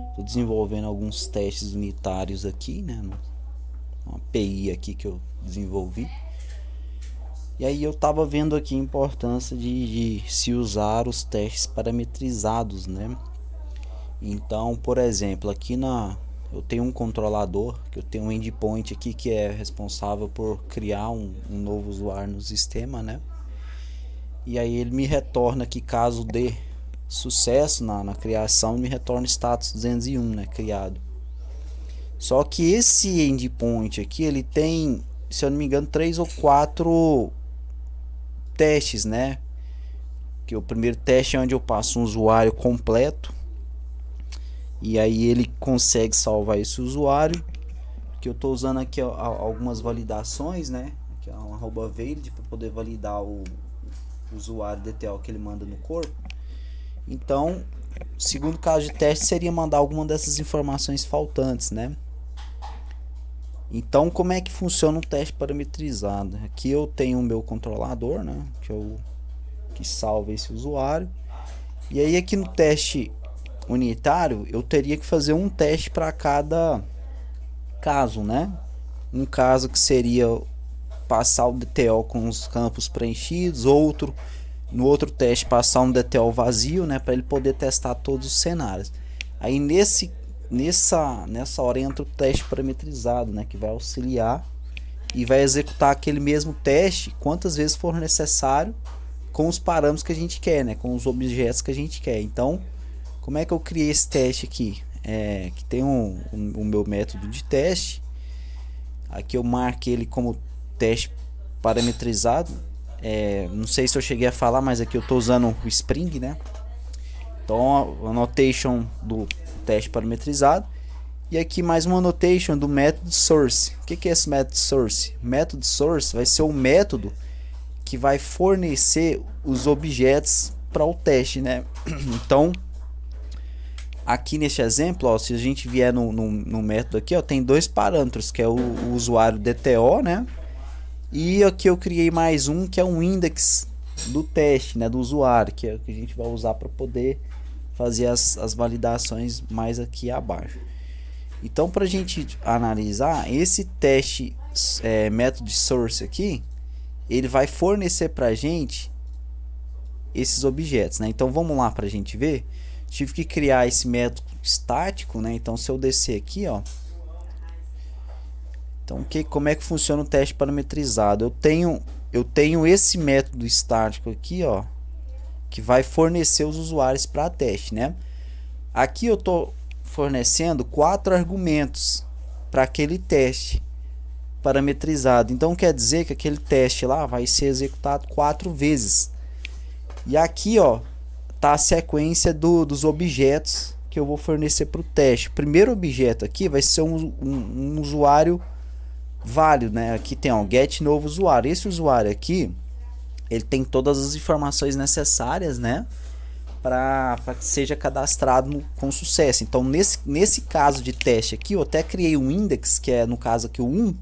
Estou desenvolvendo alguns testes unitários aqui, né? Uma API aqui que eu desenvolvi. E aí eu estava vendo aqui a importância de se usar os testes parametrizados, né? Então, por exemplo, eu tenho um controlador, que eu tenho um endpoint aqui que é responsável por criar um novo usuário no sistema, né? E aí ele me retorna que caso dê sucesso na criação, me retorna status 201, né, criado. Só que esse endpoint aqui, ele tem, se eu não me engano, 3 ou 4 testes, né? Que o primeiro teste é onde eu passo um usuário completo e aí ele consegue salvar esse usuário. Que eu estou usando aqui algumas validações, né? Aqui é um @valid para poder validar o usuário DTO que ele manda no corpo. Então, o segundo caso de teste seria mandar alguma dessas informações faltantes, né? Então, como é que funciona um teste parametrizado? Aqui eu tenho o meu controlador, né? Que salva esse usuário. E aí aqui no teste unitário, eu teria que fazer um teste para cada caso, né? Um caso que seria passar o DTO com os campos preenchidos, no outro teste passar um DTO vazio, né, para ele poder testar todos os cenários. Aí nessa hora entra o teste parametrizado, né, que vai auxiliar e vai executar aquele mesmo teste quantas vezes for necessário com os parâmetros que a gente quer, né, com os objetos que a gente quer. Então, como é que eu criei esse teste aqui? Que tem o meu método de teste. Aqui eu marquei ele como teste parametrizado. Não sei se eu cheguei a falar, mas aqui eu estou usando o Spring, né? Então a annotation do teste parametrizado. E aqui mais uma annotation do método source. O que é esse método source? O método source vai ser o método que vai fornecer os objetos para o teste, né? Então, aqui neste exemplo, ó, se a gente vier no método aqui, ó, tem 2 parâmetros, que é o usuário DTO, né? E aqui eu criei mais um que é um index do teste, né, do usuário, que é o que a gente vai usar para poder fazer as validações mais aqui abaixo. Então, para a gente analisar esse teste método source aqui, ele vai fornecer para a gente esses objetos, né? Então vamos lá para a gente ver. Tive que criar esse método estático, né? Então se eu descer aqui, ó, então como é que funciona o teste parametrizado? Eu tenho esse método estático aqui, ó, que vai fornecer os usuários para teste, né? Aqui eu estou fornecendo 4 argumentos para aquele teste parametrizado. Então quer dizer que aquele teste lá vai ser executado 4 vezes. E aqui, ó, tá a sequência dos objetos que eu vou fornecer para o teste. O primeiro objeto aqui vai ser um usuário válido, né? Aqui tem ó, get novo usuário. Esse usuário aqui, ele tem todas as informações necessárias, né, para que seja cadastrado com sucesso. Então nesse caso de teste aqui, eu até criei um index, que é no caso aqui o 1,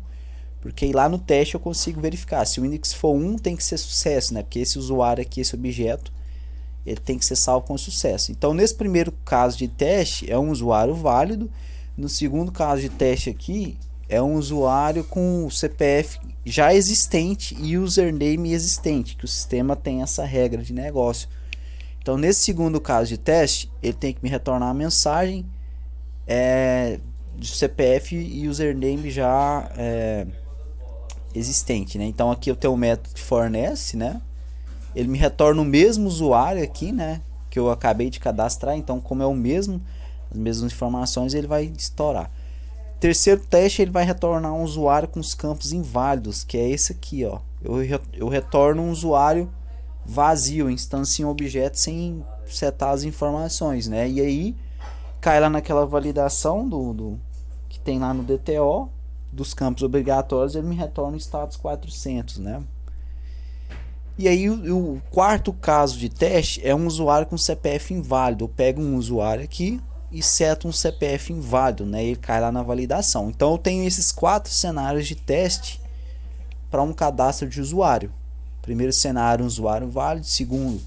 porque lá no teste eu consigo verificar se o index for 1 tem que ser sucesso, né? Porque esse usuário aqui, esse objeto, ele tem que ser salvo com sucesso. Então nesse primeiro caso de teste é um usuário válido. No segundo caso de teste aqui é um usuário com o CPF já existente e username existente, que o sistema tem essa regra de negócio. Então nesse segundo caso de teste ele tem que me retornar a mensagem de CPF e username já existente, né? Então aqui eu tenho o método que fornece, né? Ele me retorna o mesmo usuário aqui, né, que eu acabei de cadastrar. Então como é o mesmo, as mesmas informações, ele vai estourar. Terceiro teste, ele vai retornar um usuário com os campos inválidos, que é esse aqui, ó. Eu retorno um usuário vazio, instância em objeto sem setar as informações, né? E aí cai lá naquela validação do que tem lá no DTO dos campos obrigatórios, ele me retorna o status 400, né? E aí o quarto caso de teste é um usuário com CPF inválido. Eu pego um usuário aqui e seto um CPF inválido, né? Ele cai lá na validação. Então eu tenho esses 4 cenários de teste para um cadastro de usuário. Primeiro cenário, um usuário válido. Segundo,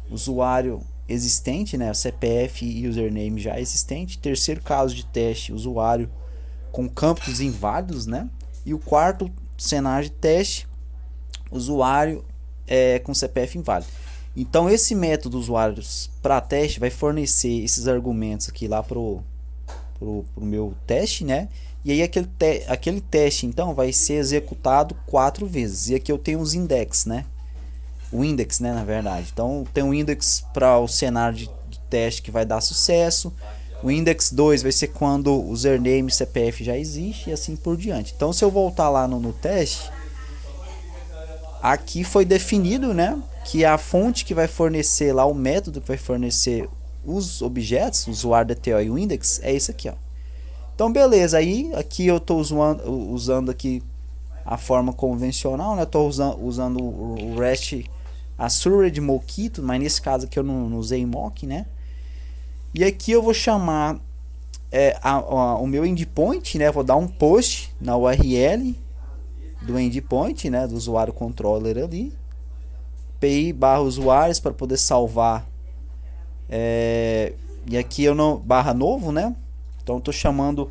usuário existente, né? CPF e username já existente. Terceiro caso de teste, usuário com campos inválidos, né? E o quarto cenário de teste, usuário com CPF inválido. Então esse método usuários para teste vai fornecer esses argumentos aqui lá pro meu teste, né? E aí aquele teste então vai ser executado 4 vezes. E aqui eu tenho os index, né? O index, né, na verdade. Então tem um index para o cenário de teste que vai dar sucesso. O index 2 vai ser quando o username e CPF já existe e assim por diante. Então se eu voltar lá no teste, aqui foi definido, né, que a fonte que vai fornecer lá, o método que vai fornecer os objetos, o usuário DTO e o index, é isso aqui, ó. Então beleza, aí aqui eu estou usando aqui a forma convencional, né? Estou usando o REST Assured Mockito, mas nesse caso aqui eu não usei mock, né? E aqui eu vou chamar o meu endpoint, né? Vou dar um post na URL do endpoint, né? Do usuário controller ali. API/usuários para poder salvar. E aqui eu não barra novo, né? Então estou chamando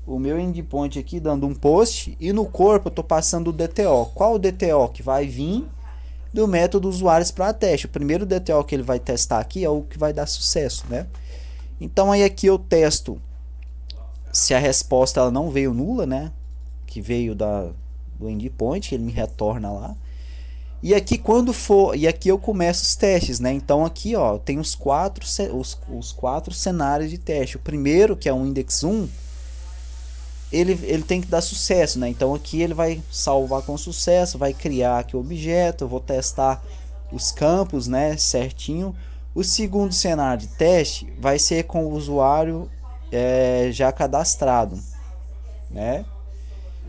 o meu endpoint aqui, dando um post, e no corpo eu estou passando o DTO. Qual o DTO que vai vir do método usuários para teste? O primeiro DTO que ele vai testar aqui é o que vai dar sucesso, né? Então aí aqui eu testo se a resposta ela não veio nula, né? Que veio do endpoint, ele me retorna lá. E aqui quando for, e aqui eu começo os testes, né? Então aqui, ó, tem os quatro cenários de teste. O primeiro, que é o index 1, ele tem que dar sucesso, né? Então aqui ele vai salvar com sucesso, vai criar aqui o objeto, eu vou testar os campos, né, certinho. O segundo cenário de teste vai ser com o usuário já cadastrado, né?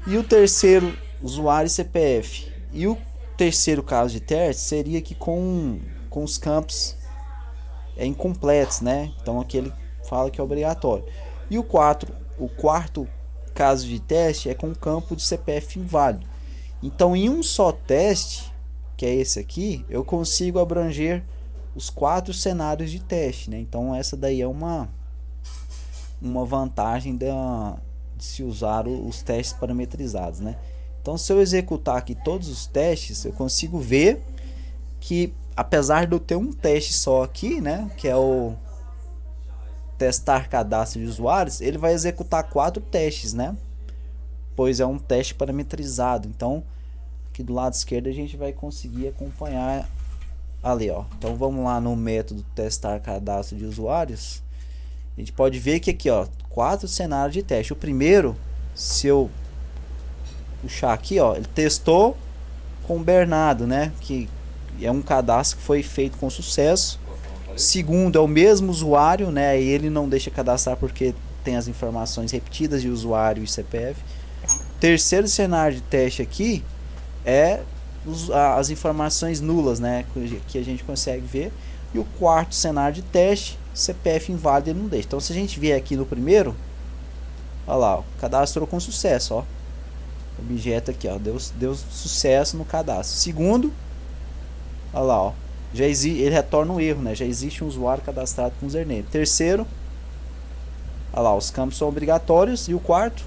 E o terceiro, usuário e CPF. E o terceiro caso de teste seria aqui com os campos incompletos, né? Então aqui ele fala que é obrigatório. E o quarto caso de teste é com o campo de CPF inválido. Então em um só teste, que é esse aqui, eu consigo abranger os 4 cenários de teste, né? Então essa daí é uma vantagem de se usar os testes parametrizados, né? Então se eu executar aqui todos os testes, eu consigo ver que apesar de eu ter um teste só aqui, né, que é o testar cadastro de usuários, ele vai executar 4 testes, né? Pois é um teste parametrizado. Então aqui do lado esquerdo a gente vai conseguir acompanhar ali, ó. Então vamos lá no método testar cadastro de usuários. A gente pode ver que aqui, ó, 4 cenários de teste. O primeiro, se eu puxar aqui, ó, ele testou com o Bernardo, né, que é um cadastro que foi feito com sucesso. Segundo, é o mesmo usuário, né, e ele não deixa cadastrar porque tem as informações repetidas de usuário e CPF. Terceiro cenário de teste aqui é as informações nulas, né, que a gente consegue ver. E o quarto cenário de teste, CPF inválido, ele não deixa. Então se a gente vier aqui no primeiro, olha lá, ó, cadastrou com sucesso, ó. Objeto aqui, ó, deu sucesso no cadastro. Segundo, olha lá, ó, ele retorna um erro, né? Já existe um usuário cadastrado com username. Terceiro, olha lá, os campos são obrigatórios. E o quarto,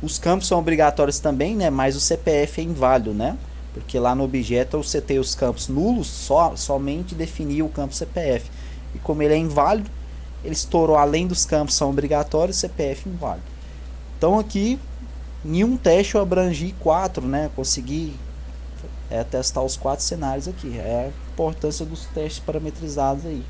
os campos são obrigatórios também, né? Mas o CPF é inválido, né? Porque lá no objeto eu setei os campos nulos, somente defini o campo CPF. E como ele é inválido, ele estourou além dos campos são obrigatórios, CPF inválido. Então aqui, em um teste eu abrangi 4, né? Consegui testar os 4 cenários aqui. É a importância dos testes parametrizados aí.